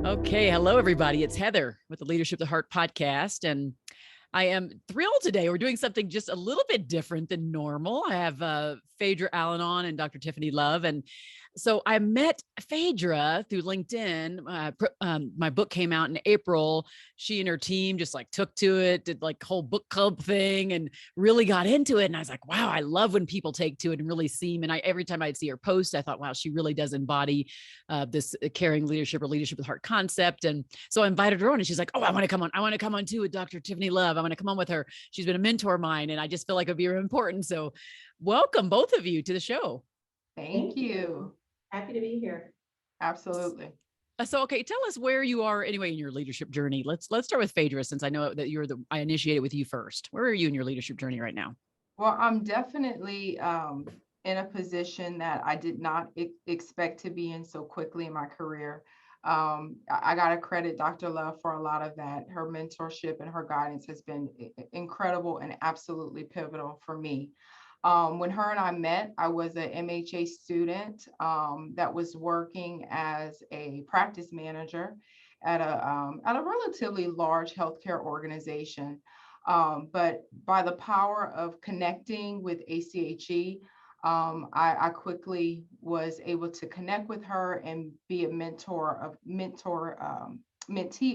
Okay. Hello, everybody. It's Heather with the Leadership the Heart podcast. And I am thrilled today. We're doing something just a little bit different than normal. I have Faydra Allen on and Dr. Tiffany Love. And so I met Faydra through LinkedIn. My book came out in April. She and her team just like took to it, did like whole book club thing and really got into it. And I was like, wow, I love when people take to it and really seem. And every time I'd see her post, I thought, wow, she really does embody this caring leadership or leadership with heart concept. And so I invited her on and she's like, oh, I want to come on. I want to come on too with Dr. Tiffany Love. I want to come on with her. She's been a mentor of mine and I just feel like it'd be really important. So welcome both of you to the show. Thank you. Happy to be here. Absolutely. So, okay, tell us where you are anyway in your leadership journey. Let's start with Faydra, since I know that I initiated with you first. Where are you in your leadership journey right now? Well, I'm definitely in a position that I did not expect to be in so quickly in my career. I got to credit Dr. Love for a lot of that. Her mentorship and her guidance has been incredible and absolutely pivotal for me. When her and I met, I was an MHA student that was working as a practice manager at a relatively large healthcare organization. But by the power of connecting with ACHE, I quickly was able to connect with her and be a mentee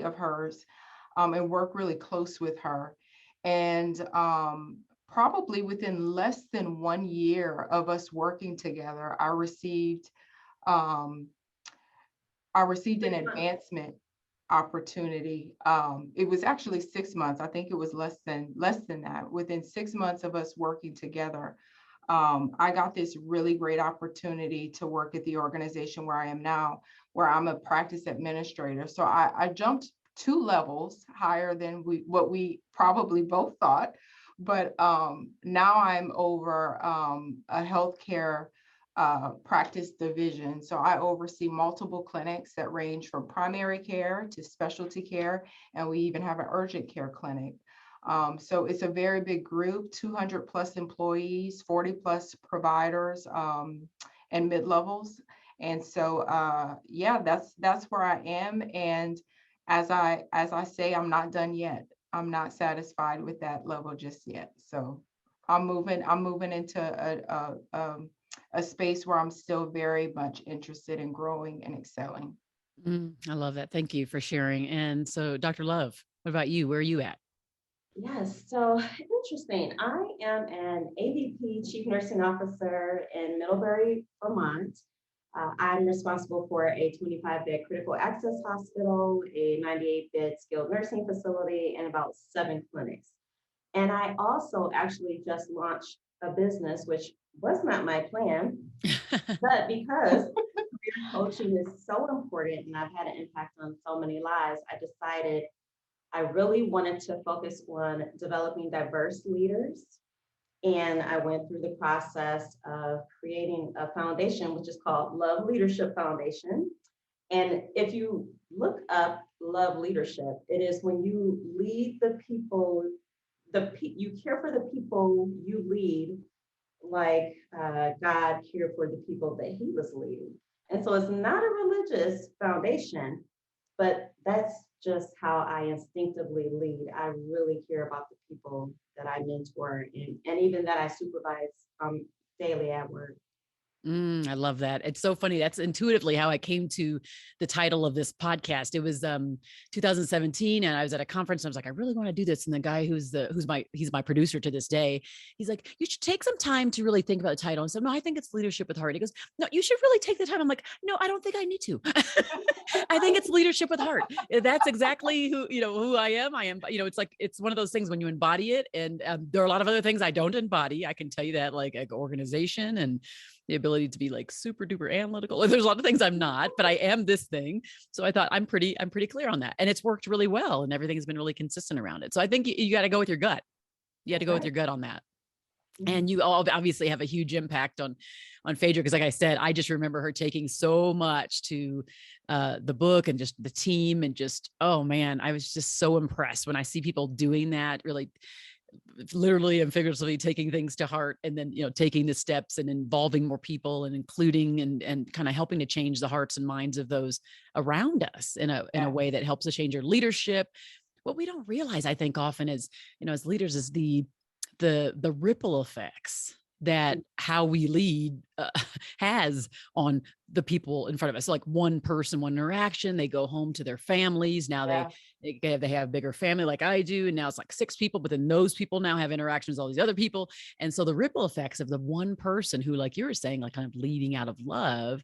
of hers, and work really close with her. And probably within less than 1 year of us working together, I received an advancement opportunity. It was actually 6 months. I think it was less than that. Within 6 months of us working together, I got this really great opportunity to work at the organization where I am now, where I'm a practice administrator. So I jumped 2 levels higher than what we probably both thought. But now I'm over a healthcare practice division. So I oversee multiple clinics that range from primary care to specialty care, and we even have an urgent care clinic. So it's a very big group, 200 plus employees, 40 plus providers, and mid-levels. And so, yeah, that's where I am. And as I say, I'm not done yet. I'm not satisfied with that level just yet. So I'm moving into a space where I'm still very much interested in growing and excelling. I love that. Thank you for sharing. And so, Dr. Love, what about you? Where are you at? Yes, so interesting. I am an AVP Chief Nursing Officer in Middlebury, Vermont. I'm responsible for a 25-bed critical access hospital, a 98-bed skilled nursing facility, and about 7 clinics. And I also actually just launched a business, which was not my plan, but because career coaching is so important and I've had an impact on so many lives, I decided I really wanted to focus on developing diverse leaders. And I went through the process of creating a foundation, which is called Love Leadership Foundation. And if you look up Love Leadership, it is when you lead the people, you care for the people you lead, like God cared for the people that he was leading. And so it's not a religious foundation, but that's just how I instinctively lead. I really care about the people that I mentor and even that I supervise daily at work. I love that. It's so funny. That's intuitively how I came to the title of this podcast. It was 2017 and I was at a conference and I was like, I really want to do this. And the guy he's my producer to this day. He's like, you should take some time to really think about the title. And so, no, I think it's Leadership with Heart. He goes, no, you should really take the time. I'm like, no, I don't think I need to. I think it's Leadership with Heart. That's exactly who I am. It's one of those things when you embody it. And there are a lot of other things I don't embody. I can tell you that, like organization and the ability to be like super duper analytical. There's a lot of things I'm not, but I am this thing. So I thought I'm pretty clear on that. And it's worked really well and everything has been really consistent around it. So I think you got to go with your gut. You had to go with your gut on that. And you all obviously have a huge impact on Faydra, because like I said, I just remember her taking so much to the book and just the team and just, oh man, I was just so impressed when I see people doing that, really literally and figuratively taking things to heart, and then, taking the steps and involving more people and including and kind of helping to change the hearts and minds of those around us in a way that helps us change our leadership. What we don't realize, I think, often is, as leaders, is the ripple effects that how we lead has on the people in front of us. So like one person, one interaction, they go home to their families. Now they have a bigger family like I do. And now it's like 6 people, but then those people now have interactions with all these other people. And so the ripple effects of the one person who, like you were saying, like kind of leading out of love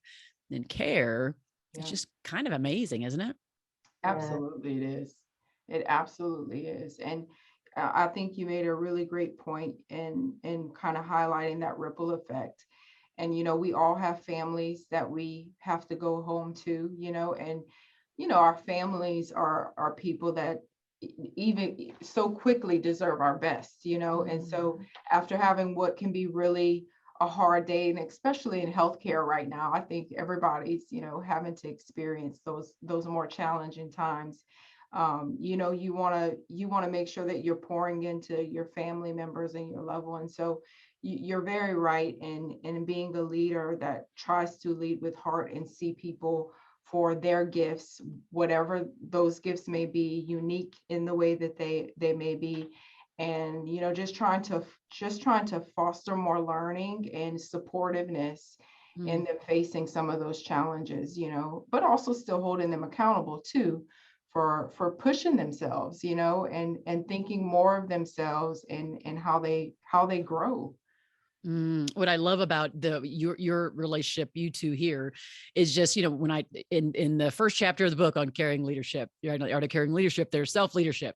and care, it's just kind of amazing, isn't it? Absolutely, it is. It absolutely is. And I think you made a really great point in kind of highlighting that ripple effect. And, we all have families that we have to go home to, and, our families are people that even so quickly deserve our best, and so after having what can be really a hard day, and especially in healthcare right now, I think everybody's, having to experience those more challenging times. You want to make sure that you're pouring into your family members and your loved ones. So you're very right in being a leader that tries to lead with heart and see people for their gifts, whatever those gifts may be, unique in the way that they may be. And, just trying to foster more learning and supportiveness in them facing some of those challenges, but also still holding them accountable too for pushing themselves, and thinking more of themselves and how they grow. What I love about your relationship, you two here, is just, when I, in the first chapter of the book on caring leadership, the art of caring leadership, there's self-leadership.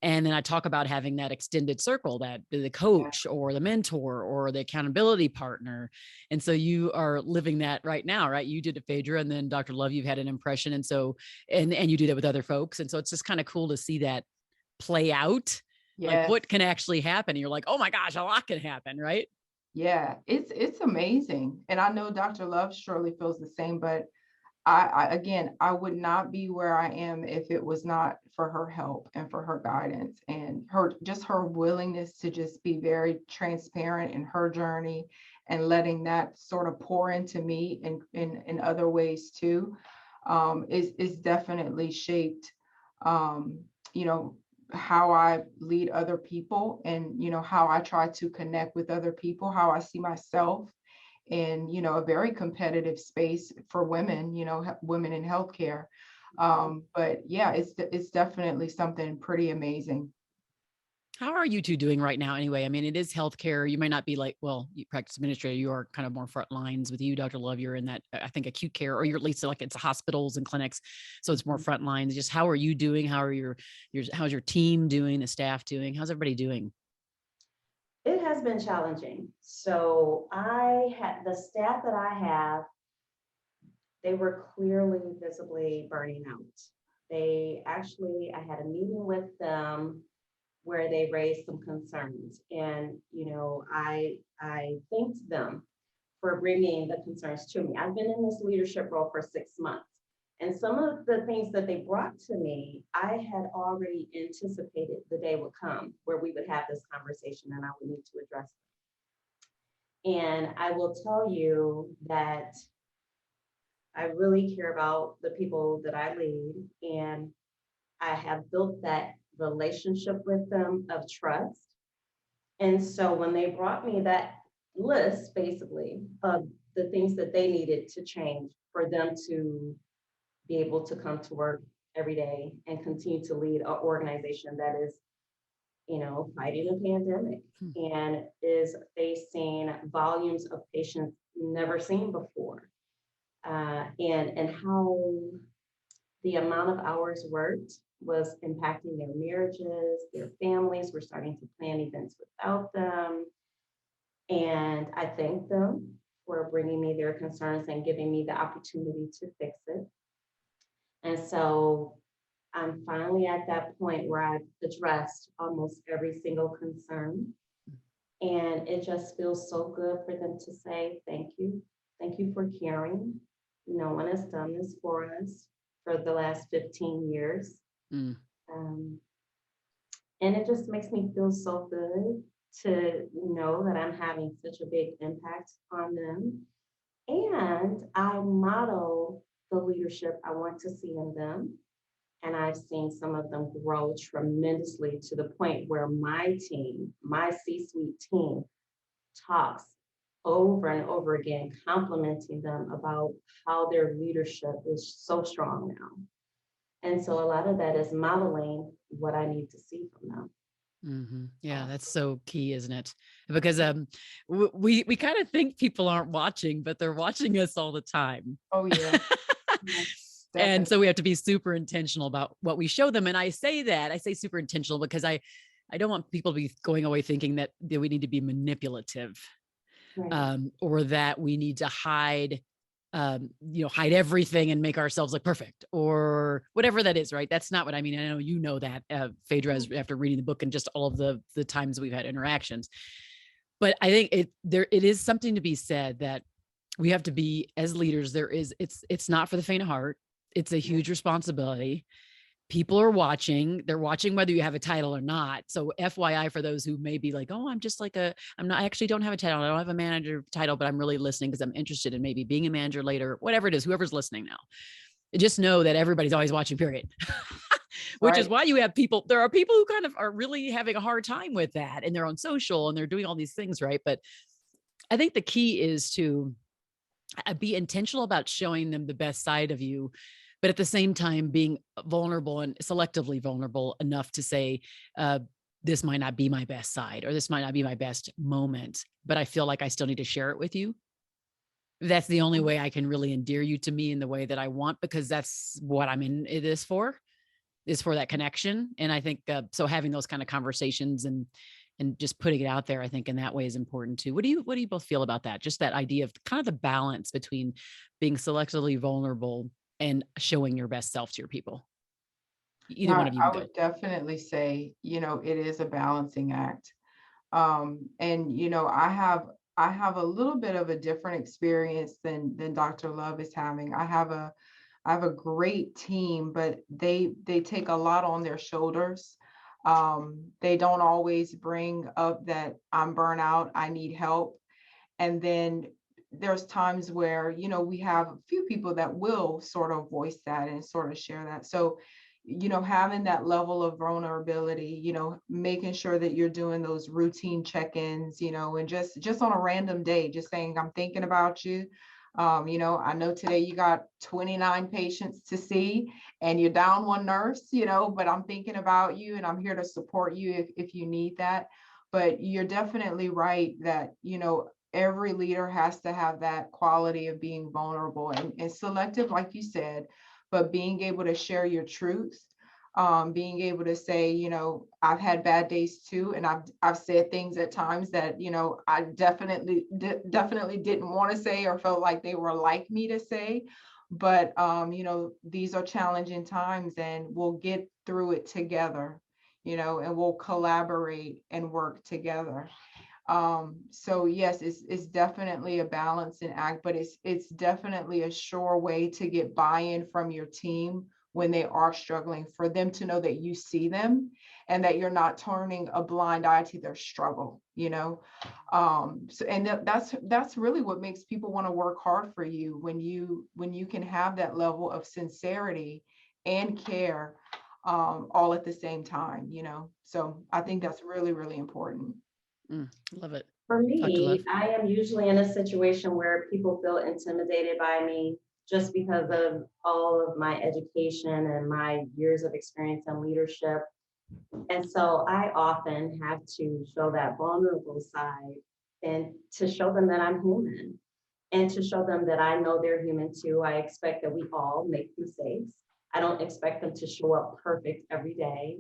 And then I talk about having that extended circle, that the coach or the mentor or the accountability partner. And so you are living that right now, right? You did it, Faydra, and then Dr. Love, you've had an impression. And so, and you do that with other folks. And so it's just kind of cool to see that play out. Like what can actually happen. And you're like, oh my gosh, a lot can happen, right? Yeah, it's amazing. And I know Dr. Love surely feels the same, but I would not be where I am if it was not for her help and for her guidance and her willingness to just be very transparent in her journey and letting that sort of pour into me in other ways too, is definitely shaped, you know, how I lead other people and, how I try to connect with other people, how I see myself in, a very competitive space for women, women in healthcare. But yeah, it's definitely something pretty amazing. How are you two doing right now anyway? I mean, it is healthcare. You may not be like, well, you practice administrator, you are kind of more front lines with you, Dr. Love. You're in that, I think, acute care, or you're at least like it's hospitals and clinics. So it's more front lines. Just how are you doing? How are how's your team doing? The staff doing? How's everybody doing? It has been challenging. So I had the staff that I have, they were clearly visibly burning out. I had a meeting with them where they raised some concerns. And, I thanked them for bringing the concerns to me. I've been in this leadership role for 6 months. And some of the things that they brought to me, I had already anticipated the day would come where we would have this conversation and I would need to address them. And I will tell you that I really care about the people that I lead, and I have built that relationship with them of trust. And so when they brought me that list, basically, of the things that they needed to change for them to be able to come to work every day and continue to lead an organization that is, fighting a pandemic and is facing volumes of patients never seen before, and how the amount of hours worked was impacting their marriages, their families were starting to plan events without them. And I thank them for bringing me their concerns and giving me the opportunity to fix it. And so I'm finally at that point where I've addressed almost every single concern. And it just feels so good for them to say, thank you. Thank you for caring. No one has done this for us for the last 15 years. Um, And it just makes me feel so good to know that I'm having such a big impact on them. And I model the leadership I want to see in them. And I've seen some of them grow tremendously to the point where my team, my C-suite team, talks over and over again, complimenting them about how their leadership is so strong now. And so a lot of that is modeling what I need to see from them. Yeah, that's so key, isn't it? Because we kind of think people aren't watching, but they're watching us all the time. Oh yeah. And so we have to be super intentional about what we show them. And I say super intentional because I don't want people to be going away thinking that we need to be manipulative, Right. or that we need to hide hide everything and make ourselves look perfect or whatever that is, right? That's not what I mean. I know you know that, Faydra, after reading the book and just all of the times we've had interactions. But I think it is something to be said that we have to be, as leaders, it's not for the faint of heart. It's a huge responsibility. People are watching. They're watching whether you have a title or not. So FYI, for those who may be like, oh, I actually don't have a title. I don't have a manager title, but I'm really listening because I'm interested in maybe being a manager later, whatever it is, whoever's listening now. Just know that everybody's always watching, period. Which is why you have there are people who kind of are really having a hard time with that in their own social, and they're doing all these things, right? But I think the key is to be intentional about showing them the best side of you, but at the same time being vulnerable and selectively vulnerable enough to say, this might not be my best side, or this might not be my best moment, but I feel like I still need to share it with you. That's the only way I can really endear you to me in the way that I want, because that's what I'm in it is for that connection. And I think, so having those kind of conversations and just putting it out there, I think in that way is important too. What do you both feel about that? Just that idea of kind of the balance between being selectively vulnerable and showing your best self to your people. Either one of you can I go. would definitely say, it is a balancing act. And I have a little bit of a different experience than Dr. Love is having. I have a great team, but they take a lot on their shoulders. They don't always bring up that I'm burnout, I need help. And then there's times where, we have a few people that will sort of voice that and sort of share that. So, having that level of vulnerability, making sure that you're doing those routine check-ins, and just on a random day, just saying, I'm thinking about you. I know today you got 29 patients to see and you're down one nurse, but I'm thinking about you and I'm here to support you if you need that. But you're definitely right that, every leader has to have that quality of being vulnerable and selective, like you said, but being able to share your truth, being able to say, I've had bad days too, and I've said things at times that, I definitely didn't want to say or felt like they were like me to say. But these are challenging times, and we'll get through it together, and we'll collaborate and work together. So yes, it's definitely a balancing act, but it's definitely a sure way to get buy-in from your team when they are struggling, for them to know that you see them and that you're not turning a blind eye to their struggle, so, and that's really what makes people want to work hard for you, when you can have that level of sincerity and care, all at the same time, so I think that's really, really important. Love it. For Dr. Love. me, I am usually in a situation where people feel intimidated by me just because of all of my education and my years of experience in leadership. And so I often have to show that vulnerable side and to show them that I'm human and to show them that I know they're human too. I expect that we all make mistakes. I don't expect them to show up perfect every day.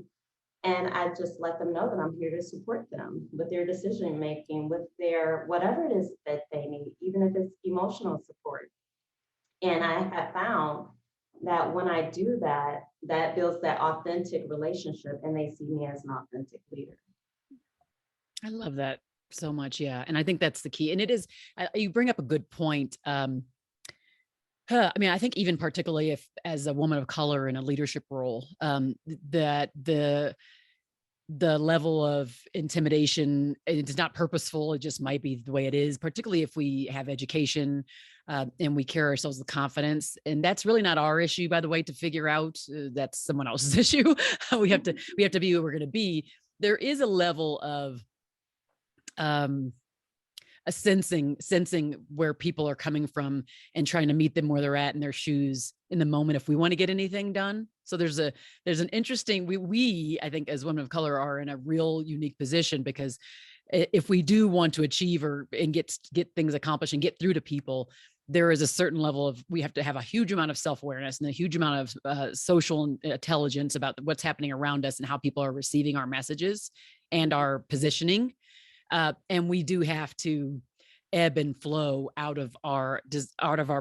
And I just let them know that I'm here to support them with their decision making, with their whatever it is that they need, even if it's emotional support. And I have found that when I do that, that builds that authentic relationship and they see me as an authentic leader. I love that so much. Yeah. And I think that's the key. And it is, you bring up a good point. I mean, I think even particularly if as a woman of color in a leadership role, that the level of intimidation, it's not purposeful. It just might be the way it is, particularly if we have education and we carry ourselves with confidence. And that's really not our issue, by the way, to figure out. That's someone else's issue. we have to be who we're going to be. There is a level of a sensing where people are coming from and trying to meet them where they're at in their shoes in the moment if we want to get anything done. So there's an interesting, we I think as women of color are in a real unique position, because if we do want to achieve and get things accomplished and get through to people, there is a certain level of, we have to have a huge amount of self-awareness and a huge amount of social intelligence about what's happening around us and how people are receiving our messages and our positioning. And we do have to ebb and flow out of our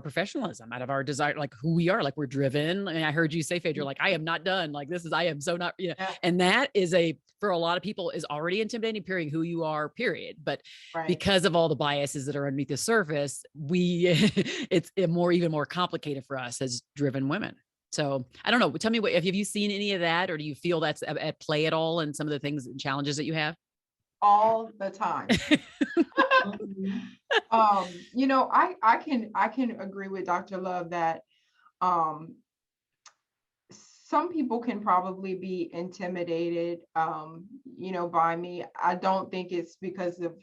professionalism, out of our desire, like who we are, like we're driven. And I heard you say, Faydra, like, I am not done. Like I am so not, you know, yeah. And that is for a lot of people is already intimidating, period, who you are, period. But right. Because of all the biases that are underneath the surface, it's even more complicated for us as driven women. So I don't know. Tell me, have you seen any of that, or do you feel that's at play at all in some of the things and challenges that you have? All the time. You know, I can agree with Dr. Love that some people can probably be intimidated, you know, by me. I don't think it's because of,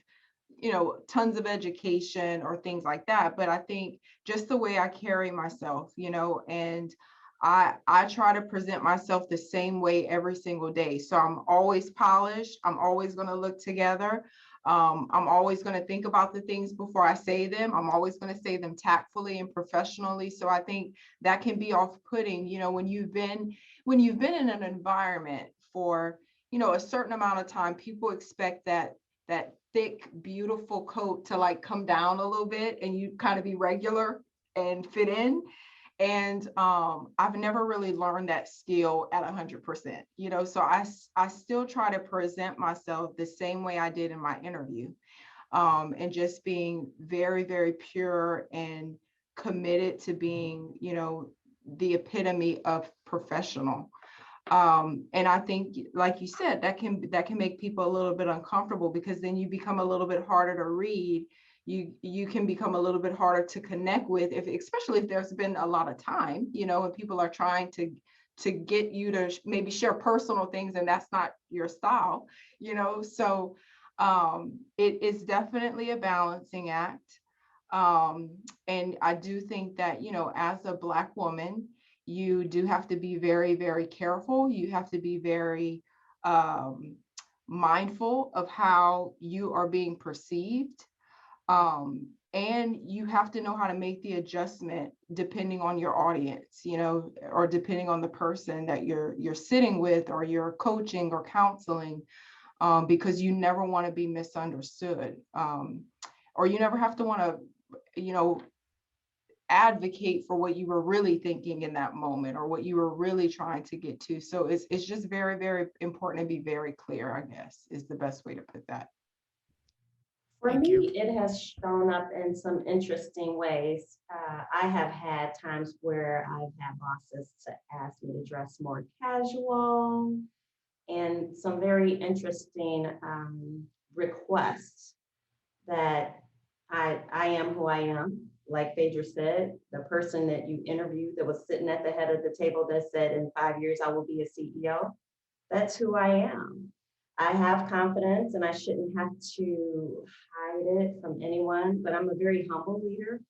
you know, tons of education or things like that, but I think just the way I carry myself, you know, and I try to present myself the same way every single day. So I'm always polished. I'm always going to look together. I'm always going to think about the things before I say them. I'm always going to say them tactfully and professionally. So I think that can be off-putting, you know, when you've been in an environment for, you know, a certain amount of time, people expect that thick, beautiful coat to like come down a little bit and you kind of be regular and fit in. And I've never really learned that skill at 100%, you know, so I still try to present myself the same way I did in my interview, and just being very, very pure and committed to being, you know, the epitome of professional. And I think, like you said, that can make people a little bit uncomfortable, because then you become a little bit harder to read. You can become a little bit harder to connect with, especially if there's been a lot of time, you know, and people are trying to get you to maybe share personal things, and that's not your style, you know. So it is definitely a balancing act. And I do think that, you know, as a Black woman, you do have to be very, very careful. You have to be very mindful of how you are being perceived. And you have to know how to make the adjustment depending on your audience, you know, or depending on the person that you're sitting with or you're coaching or counseling, because you never want to be misunderstood, or you never have to want to, you know, advocate for what you were really thinking in that moment or what you were really trying to get to. So it's just very, very important to be very clear, I guess, is the best way to put that. For me, it has shown up in some interesting ways. I have had times where I've had bosses to ask me to dress more casual, and some very interesting requests that I am who I am. Like Faydra said, the person that you interviewed that was sitting at the head of the table that said, in 5 years, I will be a CEO. That's who I am. I have confidence and I shouldn't have to hide it from anyone, but I'm a very humble leader.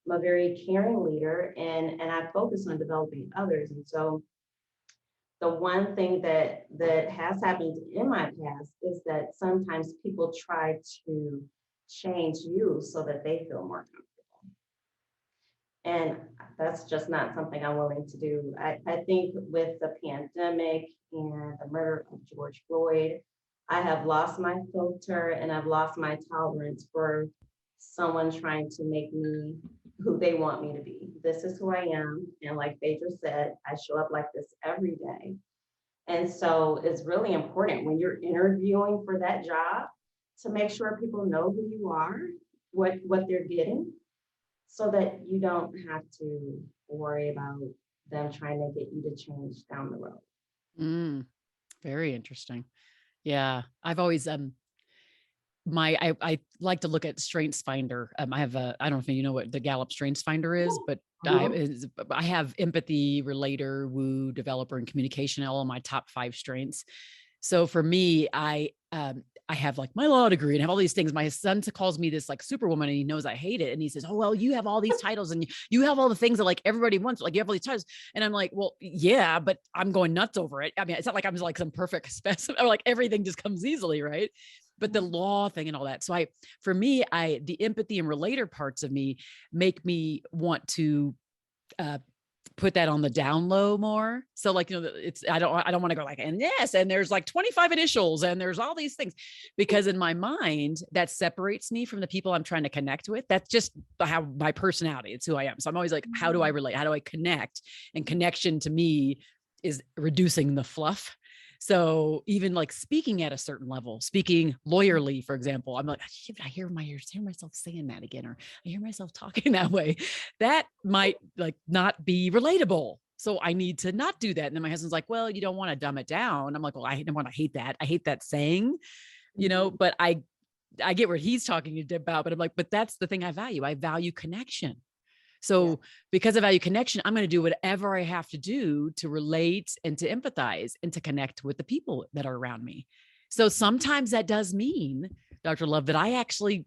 I'm a very caring leader, and I focus on developing others. And so the one thing that has happened in my past is that sometimes people try to change you so that they feel more comfortable. And that's just not something I'm willing to do. I think with the pandemic and the murder of George Floyd, I have lost my filter and I've lost my tolerance for someone trying to make me who they want me to be. This is who I am. And like Faydra said, I show up like this every day. And so it's really important when you're interviewing for that job to make sure people know who you are, what they're getting, so that you don't have to worry about them trying to get you to change down the road. Very interesting. Yeah. I've always, I like to look at Strengthsfinder. I have I don't know if you know what the Gallup Strengthsfinder is, but Mhm. I have empathy, relator, woo, developer, and communication, all of my top 5 strengths. So for me, I have like my law degree and have all these things. My son calls me this like superwoman, and he knows I hate it. And he says, "Oh, well, you have all these titles and you have all the things that like everybody wants. Like you have all these titles." And I'm like, "Well, yeah, but I'm going nuts over it. I mean, it's not like I'm like some perfect specimen or like everything just comes easily, right?" But the law thing and all that. So for me, the empathy and relator parts of me make me want to uh, put that on the down low more. So like, I don't want to go like, and yes, and there's like 25 initials and there's all these things, because in my mind, that separates me from the people I'm trying to connect with. That's just how my personality, it's who I am. So I'm always like, how do I relate? How do I connect? And connection to me is reducing the fluff. So even like speaking at a certain level, speaking lawyerly, for example, I'm like, I hear myself saying that again, or I hear myself talking that way. That might like not be relatable. So I need to not do that. And then my husband's like, well, you don't want to dumb it down. I'm like, well, I don't want to hate that. I hate that saying, but I get what he's talking about, but I'm like, but that's the thing I value. I value connection. Yeah. So because I value connection, I'm going to do whatever I have to do to relate and to empathize and to connect with the people that are around me. So sometimes that does mean, Dr. Love, that I actually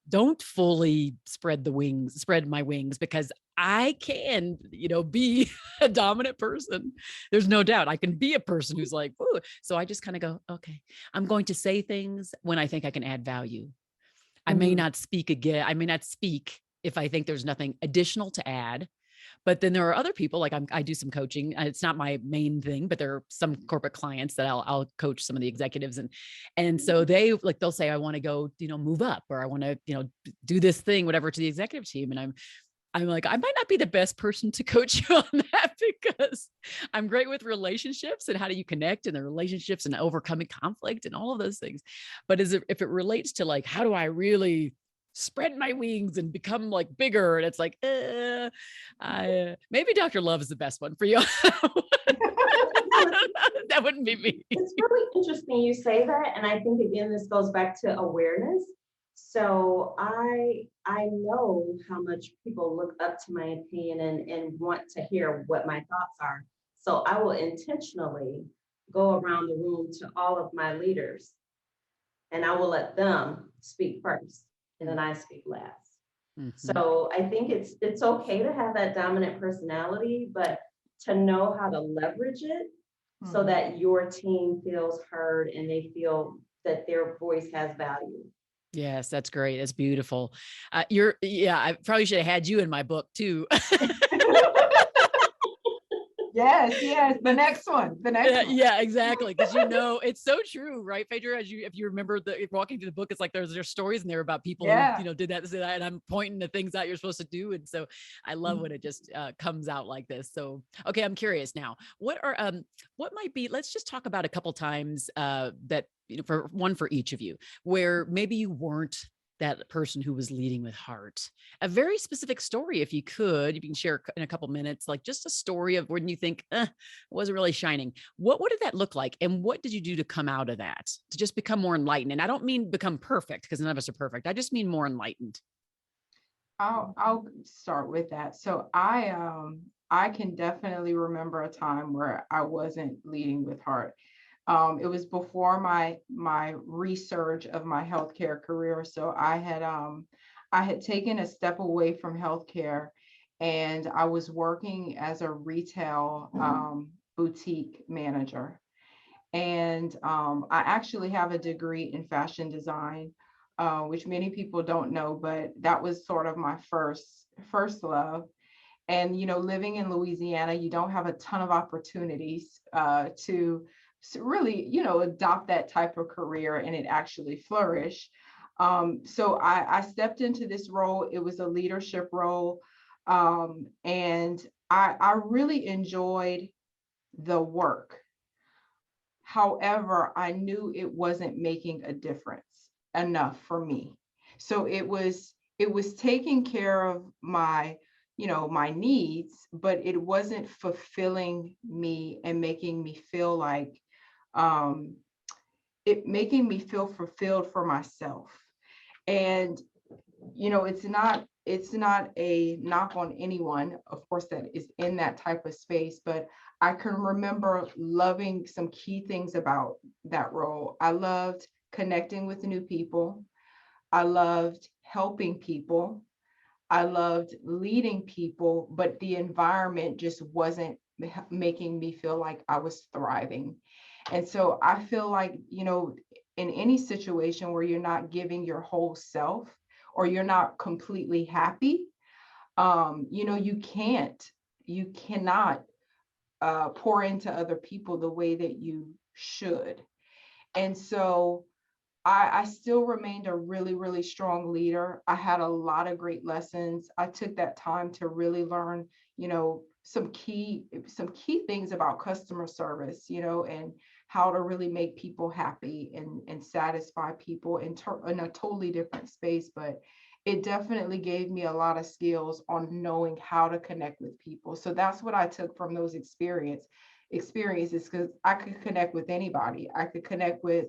don't fully spread my wings, because I can, be a dominant person. There's no doubt I can be a person who's like, ooh. So I just kind of go, okay, I'm going to say things when I think I can add value. I may Mhm. not speak again. I may not speak if I think there's nothing additional to add. But then there are other people, like I do some coaching. It's not my main thing, but there are some corporate clients that I'll coach some of the executives, and so they'll say, I want to go, move up, or I want to, do this thing, whatever, to the executive team. And I'm like, I might not be the best person to coach you on that, because I'm great with relationships and how do you connect, and the relationships and overcoming conflict and all of those things. But if it relates to like, how do I really spread my wings and become like bigger? And it's like, maybe Dr. Love is the best one for you. That wouldn't be me. It's really interesting you say that, and I think again this goes back to awareness. So I know how much people look up to my opinion and want to hear what my thoughts are. So I will intentionally go around the room to all of my leaders, and I will let them speak first, and then I speak last. Mhm. So I think it's okay to have that dominant personality, but to know how to leverage it so Mhm. that your team feels heard and they feel that their voice has value. Yes, that's great. That's beautiful. Yeah, I probably should have had you in my book too. Yes, yes. The next one. The next one. Yeah, exactly. Because it's so true, right, Phaedra? If you remember walking through the book, it's like there's stories in there about people who Yeah. did that, and I'm pointing the things out you're supposed to do, and so I love when it just comes out like this. So okay, I'm curious now. What might be? Let's just talk about a couple times that for one for each of you, where maybe you weren't that person who was leading with heart. A very specific story, if you can share in a couple minutes, like just a story of when you think, it wasn't really shining. What did that look like? And what did you do to come out of that, to just become more enlightened? And I don't mean become perfect, because none of us are perfect. I just mean more enlightened. I'll start with that. So I can definitely remember a time where I wasn't leading with heart. It was before my research of my healthcare career. So I had taken a step away from healthcare, and I was working as a retail boutique manager. And I actually have a degree in fashion design, which many people don't know, but that was sort of my first love. And living in Louisiana, you don't have a ton of opportunities to really adopt that type of career and it actually flourish. So I stepped into this role. It was a leadership role, and I really enjoyed the work. However, I knew it wasn't making a difference enough for me. So it was taking care of my needs, but it wasn't fulfilling me and making me feel like um it making me feel fulfilled for myself. And, you know, it's not a knock on anyone, of course, that is in that type of space, but I can remember loving some key things about that role. I loved connecting with new people. I loved helping people. I loved leading people, but the environment just wasn't making me feel like I was thriving. And so I feel like, you know, in any situation where you're not giving your whole self or you're not completely happy, you know, you cannot pour into other people the way that you should. And so I still remained a really, really strong leader. I had a lot of great lessons. I took that time to really learn, you know, some key things about customer service, you know, and how to really make people happy and satisfy people in a totally different space. But it definitely gave me a lot of skills on knowing how to connect with people. So that's what I took from those experiences, because I could connect with anybody. I could connect with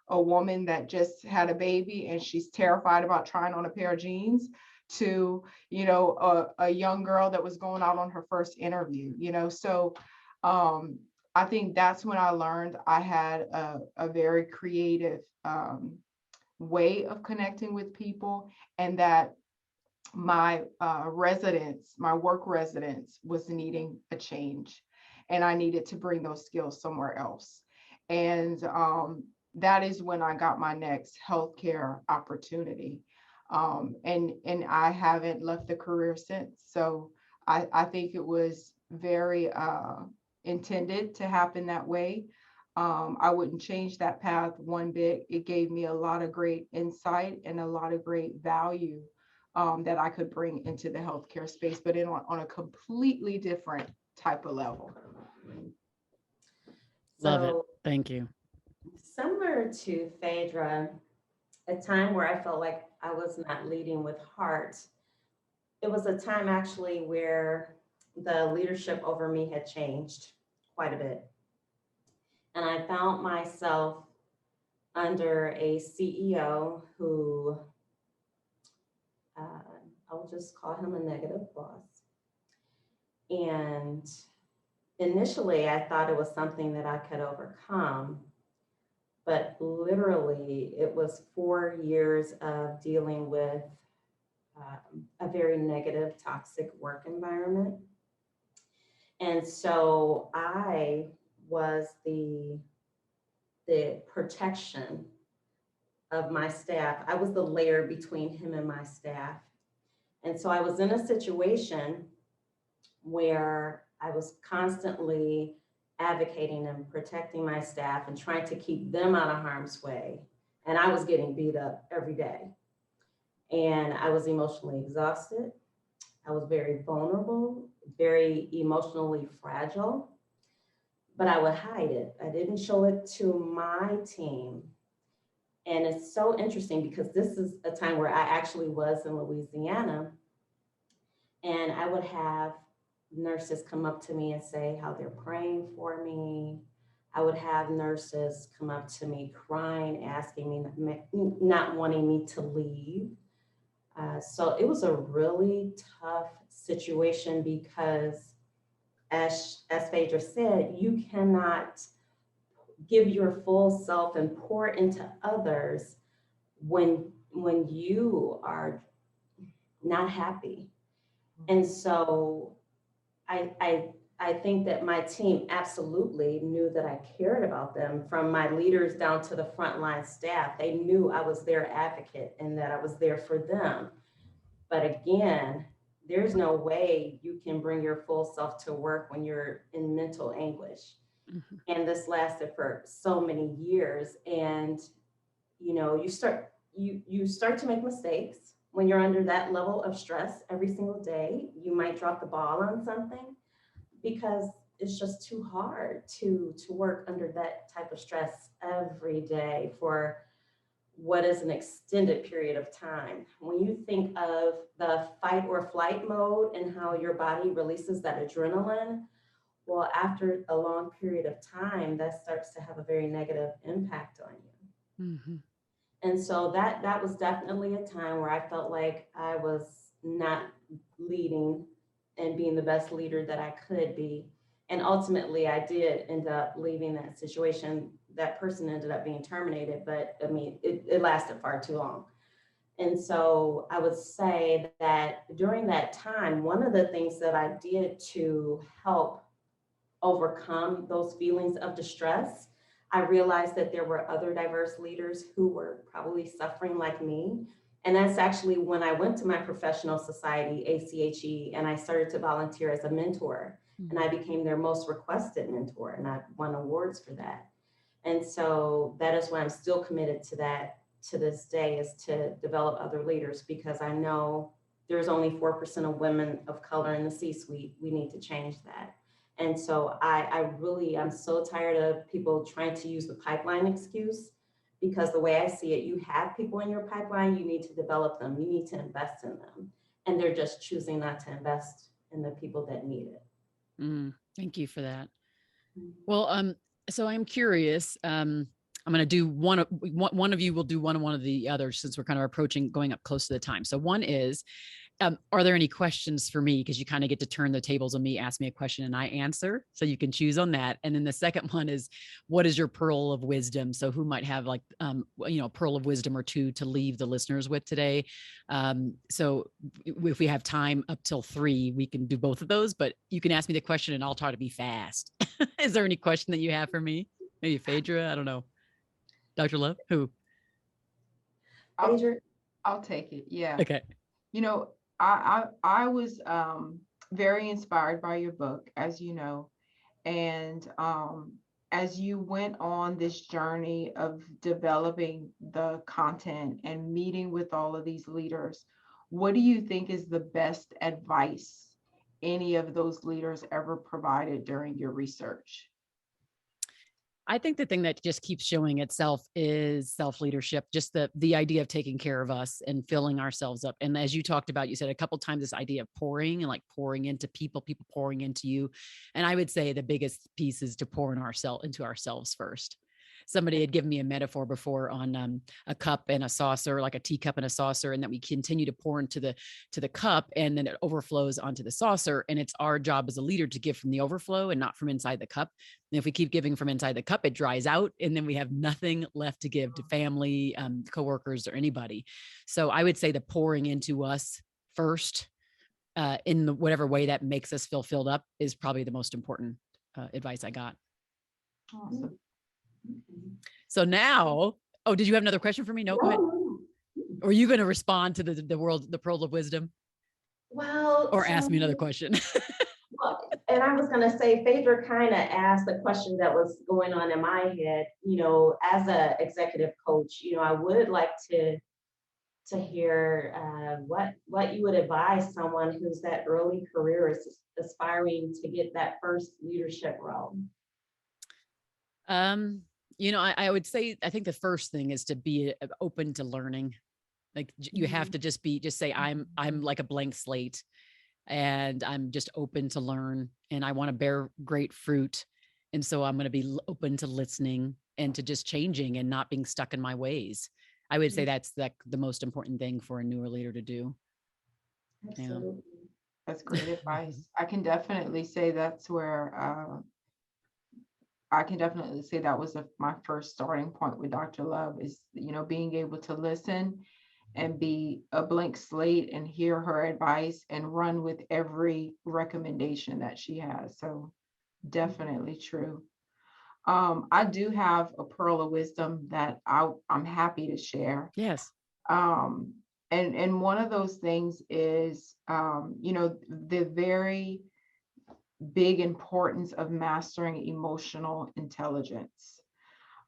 a woman that just had a baby and she's terrified about trying on a pair of jeans, to, you know, a young girl that was going out on her first interview, you know. So I think that's when I learned I had a very creative way of connecting with people, and that my my work residence was needing a change, and I needed to bring those skills somewhere else. And that is when I got my next healthcare opportunity. And I haven't left the career since. So I think it was very intended to happen that way. I wouldn't change that path one bit. It gave me a lot of great insight and a lot of great value that I could bring into the healthcare space, but on a completely different type of level. Love it. So Thank you. similar to Faydra, a time where I felt like I was not leading with heart, it was a time actually where the leadership over me had changed quite a bit. And I found myself under a CEO who, I'll just call him a negative boss. And initially, I thought it was something that I could overcome, but literally, it was 4 years of dealing with a very negative, toxic work environment. And so I was the protection of my staff. I was the layer between him and my staff. And so I was in a situation where I was constantly advocating and protecting my staff and trying to keep them out of harm's way. And I was getting beat up every day. And I was emotionally exhausted. I was very vulnerable, very emotionally fragile, but I would hide it. I didn't show it to my team. And it's so interesting because this is a time where I actually was in Louisiana, and I would have nurses come up to me and say how they're praying for me. I would have nurses come up to me crying, asking me, not wanting me to leave. So it was a really tough situation because, as Faydra said, you cannot give your full self and pour into others when you are not happy. And so I think that my team absolutely knew that I cared about them, from my leaders down to the frontline staff. They knew I was their advocate and that I was there for them. But again, there's no way you can bring your full self to work when you're in mental anguish. Mm-hmm. And this lasted for so many years. And, you know, you start to make mistakes when you're under that level of stress every single day. You might drop the ball on something because it's just too hard to work under that type of stress every day for what is an extended period of time. When you think of the fight or flight mode and how your body releases that adrenaline, well, after a long period of time, that starts to have a very negative impact on you. Mhm. And so that was definitely a time where I felt like I was not leading and being the best leader that I could be. And ultimately I did end up leaving that situation. That person ended up being terminated, but I mean, it lasted far too long. And so I would say that during that time, one of the things that I did to help overcome those feelings of distress, I realized that there were other diverse leaders who were probably suffering like me. And that's actually when I went to my professional society, ACHE, and I started to volunteer as a mentor. And I became their most requested mentor, and I won awards for that. And so that is why I'm still committed to that to this day, is to develop other leaders, because I know there's only 4% of women of color in the C-suite. We need to change that. And so I'm so tired of people trying to use the pipeline excuse, because the way I see it, you have people in your pipeline, you need to develop them, you need to invest in them. And they're just choosing not to invest in the people that need it. Thank you for that. Well, so I'm curious. I'm going to do one of you will do one of the others, since we're kind of approaching going up close to the time. So one is, are there any questions for me? Because you kind of get to turn the tables on me, ask me a question and I answer. So you can choose on that. And then the second one is, what is your pearl of wisdom? So who might have like, a pearl of wisdom or two to leave the listeners with today? So if we have time up till 3, we can do both of those, but you can ask me the question and I'll try to be fast. Is there any question that you have for me? Maybe Faydra? I don't know. Dr. Love? Who? I'll take it. Yeah. Okay. You know, I was very inspired by your book, as you know, and as you went on this journey of developing the content and meeting with all of these leaders, what do you think is the best advice any of those leaders ever provided during your research? I think the thing that just keeps showing itself is self-leadership, just the idea of taking care of us and filling ourselves up. And as you talked about, you said a couple of times this idea of pouring and like pouring into people pouring into you. And I would say the biggest piece is to pour into ourselves first. Somebody had given me a metaphor before on a cup and a saucer, like a teacup and a saucer, and that we continue to pour into the cup, and then it overflows onto the saucer. And it's our job as a leader to give from the overflow and not from inside the cup. And if we keep giving from inside the cup, it dries out, and then we have nothing left to give to family, coworkers, or anybody. So I would say the pouring into us first, in whatever way that makes us feel filled up, is probably the most important advice I got. Awesome. So now, did you have another question for me? No, go ahead. Or are you going to respond to the pearl of wisdom? Well, or ask me another question. Well, and I was going to say, Faydra kind of asked the question that was going on in my head. As an executive coach, I would like to hear what you would advise someone who's that early career is aspiring to get that first leadership role. I would say, I think the first thing is to be open to learning. Like you have to just say, I'm like a blank slate, and I'm just open to learn, and I want to bear great fruit. And so I'm going to be open to listening and to just changing and not being stuck in my ways. I would say that's the most important thing for a newer leader to do. Absolutely. Yeah. That's great advice. I can definitely say that's where I can definitely say that was my first starting point with Dr. Love, is, being able to listen and be a blank slate and hear her advice and run with every recommendation that she has. So definitely true. I do have a pearl of wisdom that I'm happy to share. Yes. And one of those things is, the very big importance of mastering emotional intelligence.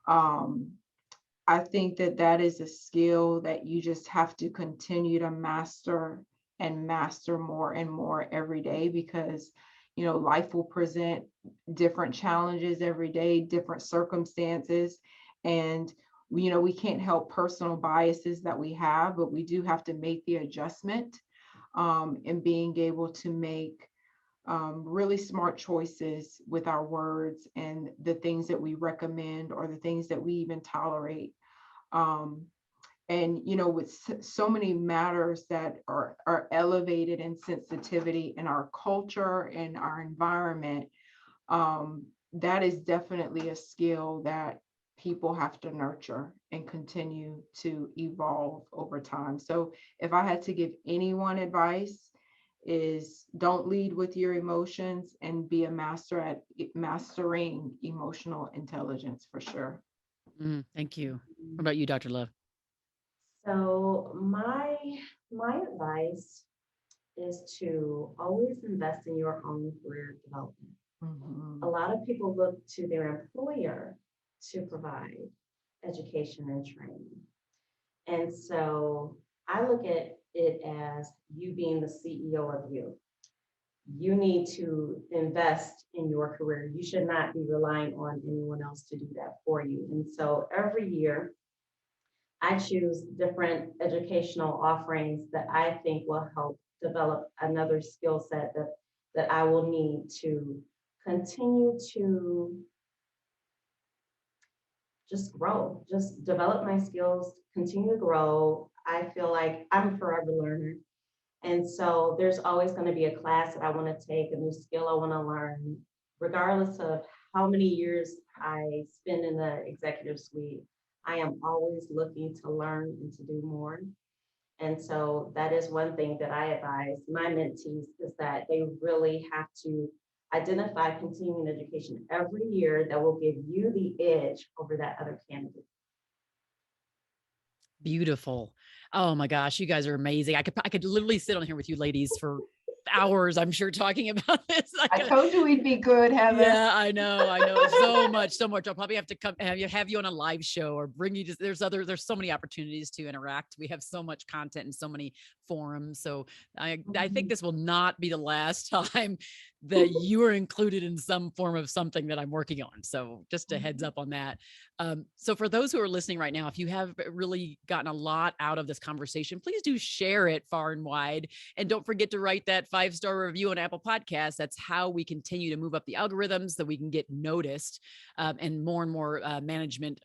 I think that is a skill that you just have to continue to master and master more and more every day, because life will present different challenges every day, different circumstances, and we can't help personal biases that we have, but we do have to make the adjustment, and being able to make really smart choices with our words and the things that we recommend or the things that we even tolerate. And, you know, with so many matters that are elevated in sensitivity in our culture and our environment, that is definitely a skill that people have to nurture and continue to evolve over time. So if I had to give anyone advice, is don't lead with your emotions and be a master at mastering emotional intelligence for sure. Thank you. What about you, Dr. Love? So my advice is to always invest in your own career development. Mhm. A lot of people look to their employer to provide education and training. And so I look at it as you being the CEO of you. You need to invest in your career. You should not be relying on anyone else to do that for you. And so every year, I choose different educational offerings that I think will help develop another skill set that I will need to continue to just grow, just develop my skills, continue to grow. I feel like I'm a forever learner. And so there's always going to be a class that I want to take, a new skill I want to learn, regardless of how many years I spend in the executive suite. I am always looking to learn and to do more. And so that is one thing that I advise my mentees is that they really have to identify continuing education every year that will give you the edge over that other candidate. Beautiful. Oh my gosh, you guys are amazing. I could literally sit on here with you ladies for hours, I'm sure, talking about this. I told you we'd be good, Heather. Yeah, I know so much. I'll probably have to come have you on a live show or bring you just, there's so many opportunities to interact. We have so much content and so many forums. So I think this will not be the last time that you are included in some form of something that I'm working on. So just a heads up on that. So for those who are listening right now, if you have really gotten a lot out of this conversation, please do share it far and wide. And don't forget to write that 5-star review on Apple Podcasts. That's how we continue to move up the algorithms so we can get noticed, and more management.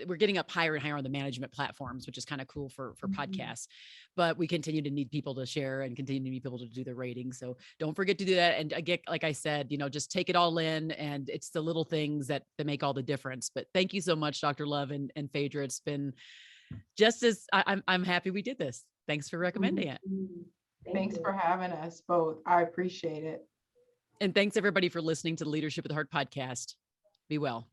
We're getting up higher and higher on the management platforms, which is kind of cool for podcasts. But we continue to need people to share and continue to need people to do the ratings. So don't forget to do that. And again, like I said, just take it all in. And it's the little things that make all the difference. But thank you so much, Dr. Love and Faydra. It's been just as I'm happy we did this. Thanks for recommending it. Thanks for having us both. I appreciate it. And thanks everybody for listening to the Leadership with Heart podcast. Be well.